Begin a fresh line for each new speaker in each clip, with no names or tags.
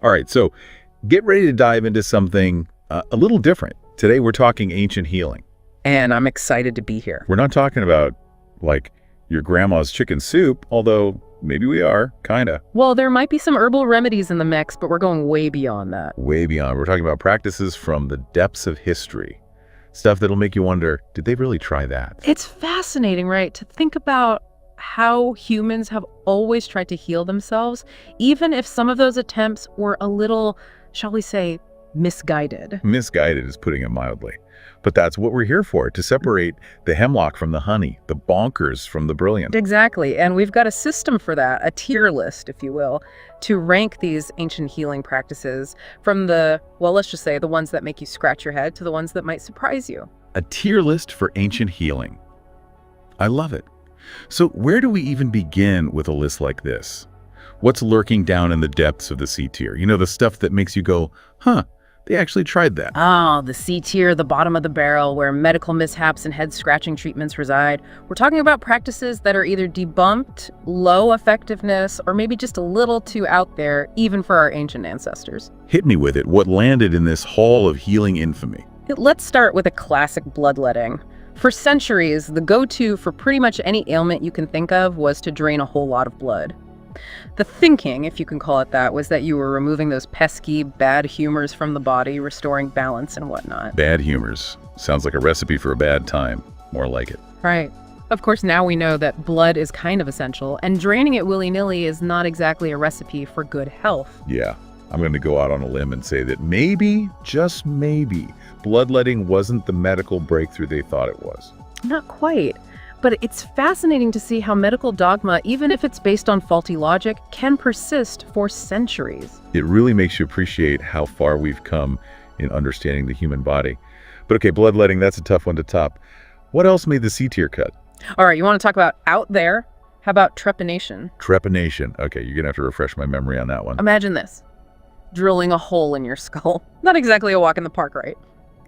All right, so get ready to dive into something a little different. Today we're talking ancient healing.
And I'm excited to be here.
We're not talking about, like, your grandma's chicken soup, although maybe we are, kinda.
Well, there might be some herbal remedies in the mix, but we're going way beyond that.
Way beyond. We're talking about practices from the depths of history. Stuff that'll make you wonder, did they really try that?
It's fascinating, right, to think about how humans have always tried to heal themselves, even if some of those attempts were a little, shall we say, misguided.
Misguided is putting it mildly. But that's what we're here for, to separate the hemlock from the honey, the bonkers from the brilliant.
Exactly, and we've got a system for that, a tier list, if you will, to rank these ancient healing practices from the, well, let's just say the ones that make you scratch your head to the ones that might surprise you.
A tier list for ancient healing. I love it. So where do we even begin with a list like this? What's lurking down in the depths of the C tier? You know, the stuff that makes you go, huh, they actually tried that.
Oh, the C tier, the bottom of the barrel, where medical mishaps and head-scratching treatments reside. We're talking about practices that are either debunked, low effectiveness, or maybe just a little too out there, even for our ancient ancestors.
Hit me with it. What landed in this hall of healing infamy?
Let's start with a classic bloodletting. For centuries, the go-to for pretty much any ailment you can think of was to drain a whole lot of blood. The thinking, if you can call it that, was that you were removing those pesky, bad humors from the body, restoring balance and whatnot.
Bad humors. Sounds like a recipe for a bad time. More like it.
Right. Of course, now we know that blood is kind of essential, and draining it willy-nilly is not exactly a recipe for good health.
Yeah. I'm going to go out on a limb and say that maybe, just maybe, bloodletting wasn't the medical breakthrough they thought it was.
Not quite. But it's fascinating to see how medical dogma, even if it's based on faulty logic, can persist for centuries.
It really makes you appreciate how far we've come in understanding the human body. But okay, bloodletting, that's a tough one to top. What else made the C tier cut?
All right, you want to talk about out there? How about trepanation?
Trepanation. Okay, you're going to have to refresh my memory on that one.
Imagine this. Drilling a hole in your skull. Not exactly a walk in the park, right?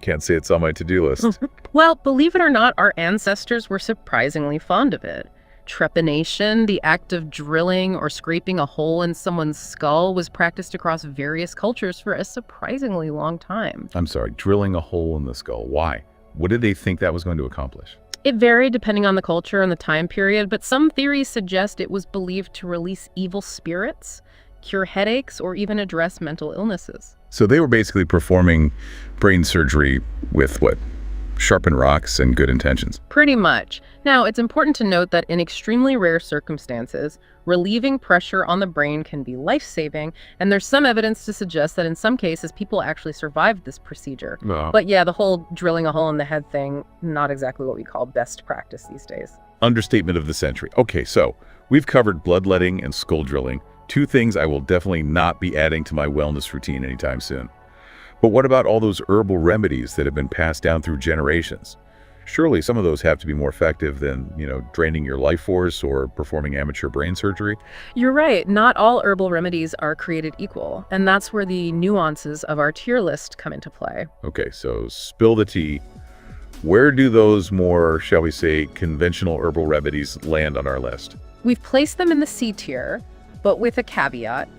Can't say it's on my to-do list.
Well, believe it or not, our ancestors were surprisingly fond of it. Trepanation, the act of drilling or scraping a hole in someone's skull, was practiced across various cultures for a surprisingly long time.
I'm sorry, drilling a hole in the skull. Why? What did they think that was going to accomplish?
It varied depending on the culture and the time period, but some theories suggest it was believed to release evil spirits, cure headaches, or even address mental illnesses.
So they were basically performing brain surgery with what? Sharpened rocks and good intentions.
Pretty much. Now, it's important to note that in extremely rare circumstances, relieving pressure on the brain can be life-saving, and there's some evidence to suggest that in some cases people actually survived this procedure.
Oh.
But yeah, the whole drilling a hole in the head thing, not exactly what we call best practice these days.
Understatement of the century. Okay, so we've covered bloodletting and skull drilling. Two things I will definitely not be adding to my wellness routine anytime soon. But what about all those herbal remedies that have been passed down through generations? Surely some of those have to be more effective than, draining your life force or performing amateur brain surgery.
You're right. Not all herbal remedies are created equal, and that's where the nuances of our tier list come into play.
Okay, so spill the tea. Where do those more, shall we say, conventional herbal remedies land on our list?
We've placed them in the C tier, but with a caveat.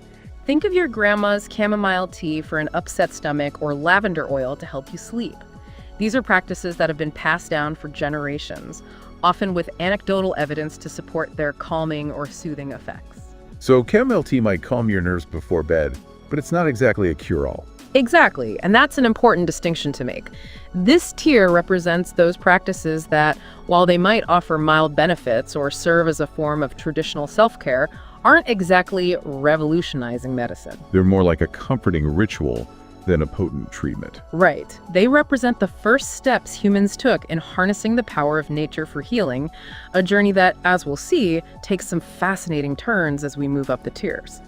Think of your grandma's chamomile tea for an upset stomach or lavender oil to help you sleep. These are practices that have been passed down for generations, often with anecdotal evidence to support their calming or soothing effects.
So chamomile tea might calm your nerves before bed, but it's not exactly a cure-all.
Exactly, and that's an important distinction to make. This tier represents those practices that, while they might offer mild benefits or serve as a form of traditional self-care, aren't exactly revolutionizing medicine.
They're more like a comforting ritual than a potent treatment.
Right. They represent the first steps humans took in harnessing the power of nature for healing, a journey that, as we'll see, takes some fascinating turns as we move up the tiers.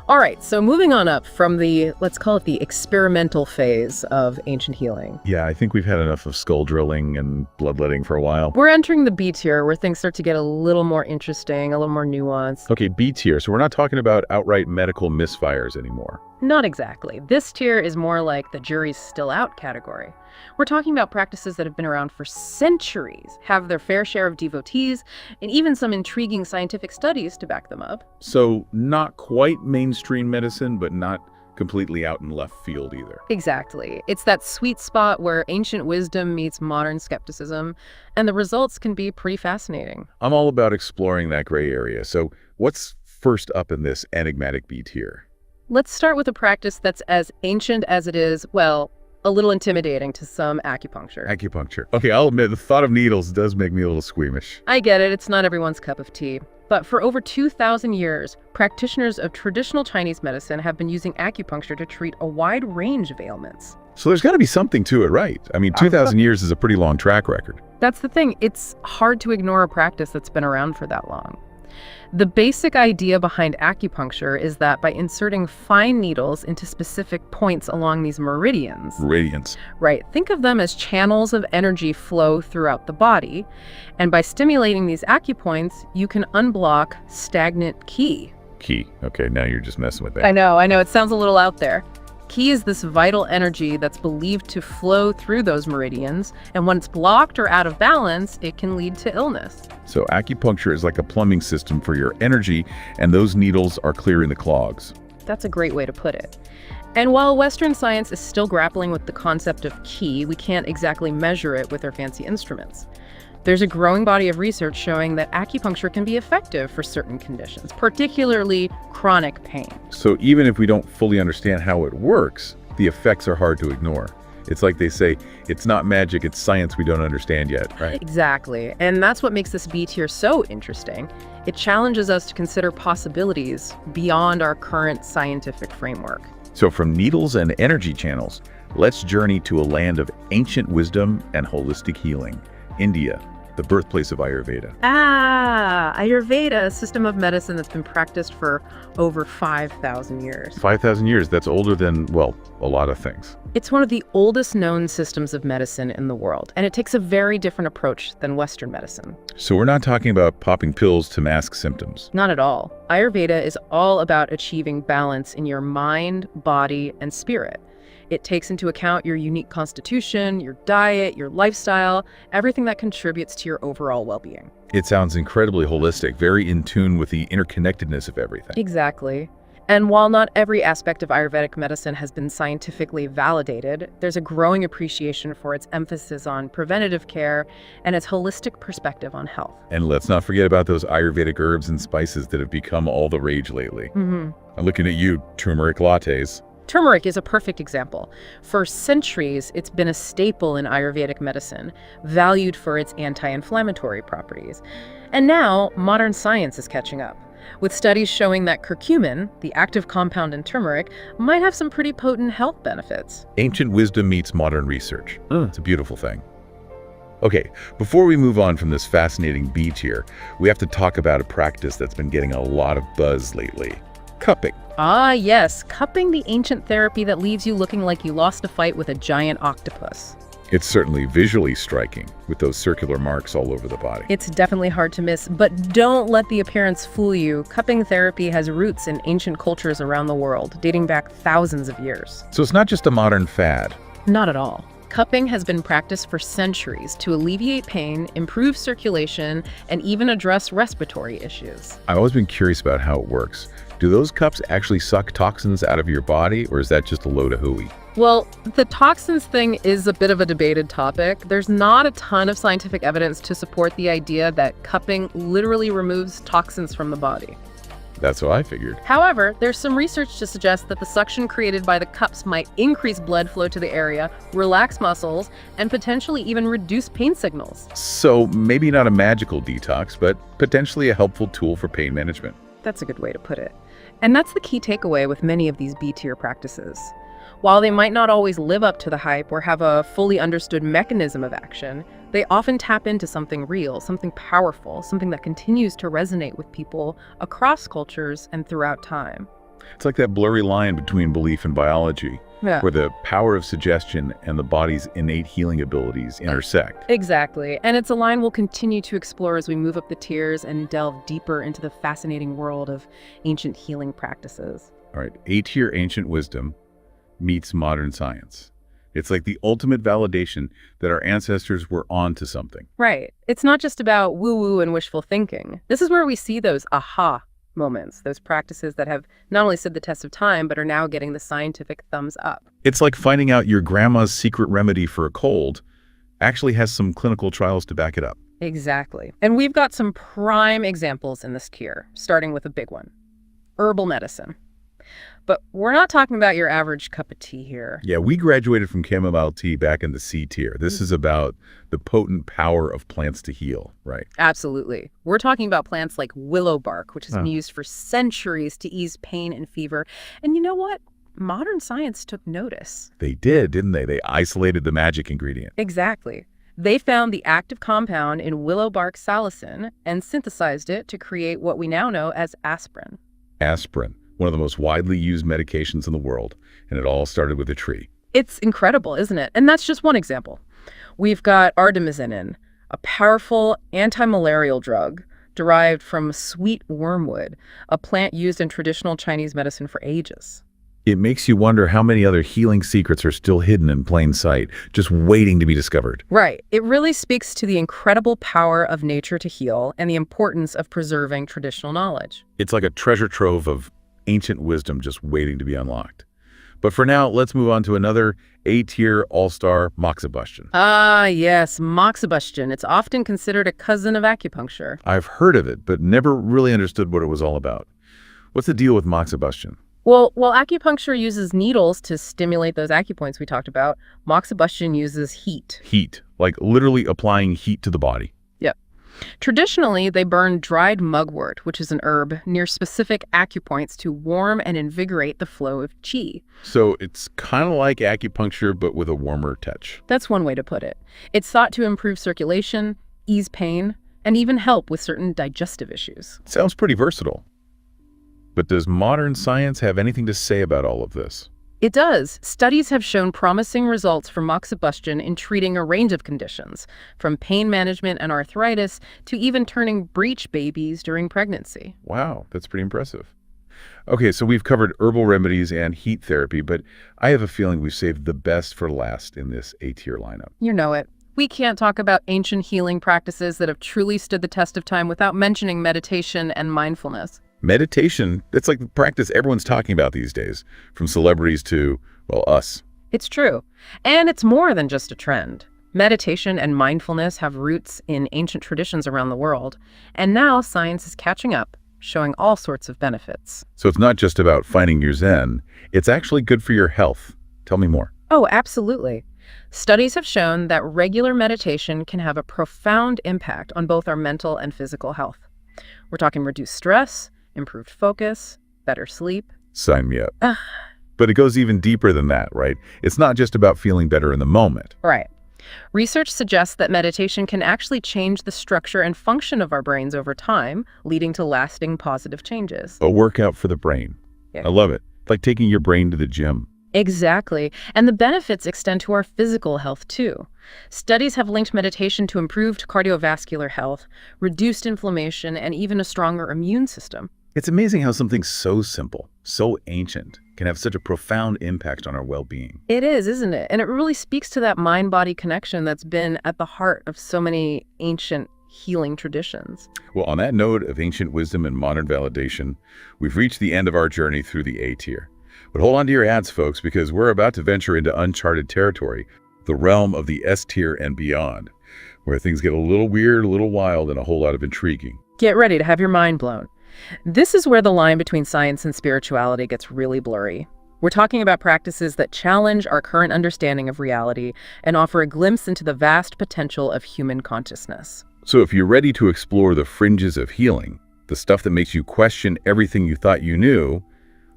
All right, so moving on up from the, let's call it the experimental phase of ancient healing.
Yeah, I think we've had enough of skull drilling and bloodletting for a while.
We're entering the B tier where things start to get a little more interesting, a little more nuanced.
Okay, B tier. So we're not talking about outright medical misfires anymore.
Not exactly. This tier is more like the jury's still out category. We're talking about practices that have been around for centuries, have their fair share of devotees, and even some intriguing scientific studies to back them up.
So not quite mainstream medicine, but not completely out in left field either.
Exactly. It's that sweet spot where ancient wisdom meets modern skepticism, and the results can be pretty fascinating.
I'm all about exploring that gray area. So what's first up in this enigmatic B tier?
Let's start with a practice that's as ancient as it is, well, a little intimidating to some acupuncture.
Acupuncture. Okay, I'll admit the thought of needles does make me a little squeamish.
I get it, it's not everyone's cup of tea. But for over 2,000 years, practitioners of traditional Chinese medicine have been using acupuncture to treat a wide range of ailments.
So there's got to be something to it, right? I mean, 2,000 years is a pretty long track record.
That's the thing, it's hard to ignore a practice that's been around for that long. The basic idea behind acupuncture is that by inserting fine needles into specific points along these meridians, right, think of them as channels of energy flow throughout the body, and by stimulating these acupoints, you can unblock stagnant qi.
Qi. Okay, now you're just messing with that.
I know, it sounds a little out there. Qi is this vital energy that's believed to flow through those meridians, and when it's blocked or out of balance, it can lead to illness.
So acupuncture is like a plumbing system for your energy, and those needles are clearing the clogs.
That's a great way to put it. And while Western science is still grappling with the concept of qi, we can't exactly measure it with our fancy instruments. There's a growing body of research showing that acupuncture can be effective for certain conditions, particularly chronic pain.
So even if we don't fully understand how it works, the effects are hard to ignore. It's like they say, it's not magic, it's science we don't understand yet, right?
Exactly. And that's what makes this B tier so interesting. It challenges us to consider possibilities beyond our current scientific framework.
So from needles and energy channels, let's journey to a land of ancient wisdom and holistic healing. India, the birthplace of Ayurveda.
Ayurveda, a system of medicine that's been practiced for over 5,000 years.
5,000 years, that's older than, well, a lot of things.
It's one of the oldest known systems of medicine in the world, and it takes a very different approach than Western medicine.
So we're not talking about popping pills to mask symptoms.
Not at all. Ayurveda is all about achieving balance in your mind, body, and spirit. It takes into account your unique constitution, your diet, your lifestyle, everything that contributes to your overall well-being.
It sounds incredibly holistic, very in tune with the interconnectedness of everything.
Exactly. And while not every aspect of Ayurvedic medicine has been scientifically validated, there's a growing appreciation for its emphasis on preventative care and its holistic perspective on health.
And let's not forget about those Ayurvedic herbs and spices that have become all the rage lately. I'm looking at you, turmeric lattes.
Turmeric is a perfect example. For centuries, it's been a staple in Ayurvedic medicine, valued for its anti-inflammatory properties. And now, modern science is catching up, with studies showing that curcumin, the active compound in turmeric, might have some pretty potent health benefits.
Ancient wisdom meets modern research. It's a beautiful thing. Okay, before we move on from this fascinating B tier, we have to talk about a practice that's been getting a lot of buzz lately. Cupping.
Ah, yes, cupping, the ancient therapy that leaves you looking like you lost a fight with a giant octopus.
It's certainly visually striking, with those circular marks all over the body.
It's definitely hard to miss, but don't let the appearance fool you. Cupping therapy has roots in ancient cultures around the world, dating back thousands of years.
So it's not just a modern fad.
Not at all. Cupping has been practiced for centuries to alleviate pain, improve circulation, and even address respiratory issues.
I've always been curious about how it works. Do those cups actually suck toxins out of your body, or is that just a load of hooey?
Well, the toxins thing is a bit of a debated topic. There's not a ton of scientific evidence to support the idea that cupping literally removes toxins from the body.
That's what I figured.
However, there's some research to suggest that the suction created by the cups might increase blood flow to the area, relax muscles, and potentially even reduce pain signals.
So maybe not a magical detox, but potentially a helpful tool for pain management.
That's a good way to put it. And that's the key takeaway with many of these B-tier practices. While they might not always live up to the hype or have a fully understood mechanism of action, they often tap into something real, something powerful, something that continues to resonate with people across cultures and throughout time.
It's like that blurry line between belief and biology,
Yeah.
where the power of suggestion and the body's innate healing abilities intersect.
Exactly. And it's a line we'll continue to explore as we move up the tiers and delve deeper into the fascinating world of ancient healing practices.
All right, A-tier ancient wisdom meets modern science. It's like the ultimate validation that our ancestors were on to something.
Right. It's not just about woo-woo and wishful thinking. This is where we see those aha moments, those practices that have not only stood the test of time, but are now getting the scientific thumbs up.
It's like finding out your grandma's secret remedy for a cold actually has some clinical trials to back it up.
Exactly. And we've got some prime examples in this cure, starting with a big one, herbal medicine. But we're not talking about your average cup of tea here.
Yeah, we graduated from chamomile tea back in the C tier. This is about the potent power of plants to heal, right?
Absolutely. We're talking about plants like willow bark, which has been used for centuries to ease pain and fever. And you know what? Modern science took notice.
They did, didn't they? They isolated the magic ingredient.
Exactly. They found the active compound in willow bark salicin and synthesized it to create what we now know as aspirin.
Aspirin, one of the most widely used medications in the world, and it all started with a tree.
It's incredible, isn't it? And that's just one example. We've got artemisinin, a powerful anti-malarial drug derived from sweet wormwood, a plant used in traditional Chinese medicine for ages.
It makes you wonder how many other healing secrets are still hidden in plain sight, just waiting to be discovered.
Right. It really speaks to the incredible power of nature to heal and the importance of preserving traditional knowledge.
It's like a treasure trove of ancient wisdom just waiting to be unlocked. But for now, let's move on to another A-tier all-star, moxibustion.
Ah, yes, moxibustion. It's often considered a cousin of acupuncture.
I've heard of it, but never really understood what it was all about. What's the deal with moxibustion?
Well, while acupuncture uses needles to stimulate those acupoints we talked about, moxibustion uses heat.
Heat, like literally applying heat to the body.
Yep. Traditionally, they burn dried mugwort, which is an herb, near specific acupoints to warm and invigorate the flow of qi.
So it's kind of like acupuncture, but with a warmer touch.
That's one way to put it. It's thought to improve circulation, ease pain, and even help with certain digestive issues.
Sounds pretty versatile. But does modern science have anything to say about all of this?
It does. Studies have shown promising results for moxibustion in treating a range of conditions, from pain management and arthritis to even turning breech babies during pregnancy.
Wow, that's pretty impressive. Okay, so we've covered herbal remedies and heat therapy, but I have a feeling we've saved the best for last in this A-tier lineup.
You know it. We can't talk about ancient healing practices that have truly stood the test of time without mentioning meditation and mindfulness.
Meditation, that's like the practice everyone's talking about these days, from celebrities to, well, us.
It's true. And it's more than just a trend. Meditation and mindfulness have roots in ancient traditions around the world, and now science is catching up, showing all sorts of benefits.
So it's not just about finding your zen, it's actually good for your health. Tell me more.
Oh, absolutely. Studies have shown that regular meditation can have a profound impact on both our mental and physical health. We're talking reduced stress, improved focus, better sleep.
Sign me up. But it goes even deeper than that, right? It's not just about feeling better in the moment.
Right. Research suggests that meditation can actually change the structure and function of our brains over time, leading to lasting positive changes.
A workout for the brain.
Yeah.
I love it. Like taking your brain to the gym.
Exactly. And the benefits extend to our physical health, too. Studies have linked meditation to improved cardiovascular health, reduced inflammation, and even a stronger immune system.
It's amazing how something so simple, so ancient, can have such a profound impact on our well-being.
It is, isn't it? And it really speaks to that mind-body connection that's been at the heart of so many ancient healing traditions.
Well, on that note of ancient wisdom and modern validation, we've reached the end of our journey through the A-tier. But hold on to your hats, folks, because we're about to venture into uncharted territory, the realm of the S-tier and beyond, where things get a little weird, a little wild, and a whole lot of intriguing.
Get ready to have your mind blown. This is where the line between science and spirituality gets really blurry. We're talking about practices that challenge our current understanding of reality and offer a glimpse into the vast potential of human consciousness.
So if you're ready to explore the fringes of healing, the stuff that makes you question everything you thought you knew,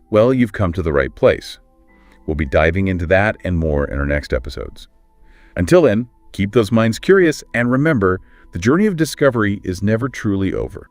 well, you've come to the right place. We'll be diving into that and more in our next episodes. Until then, keep those minds curious and remember, the journey of discovery is never truly over.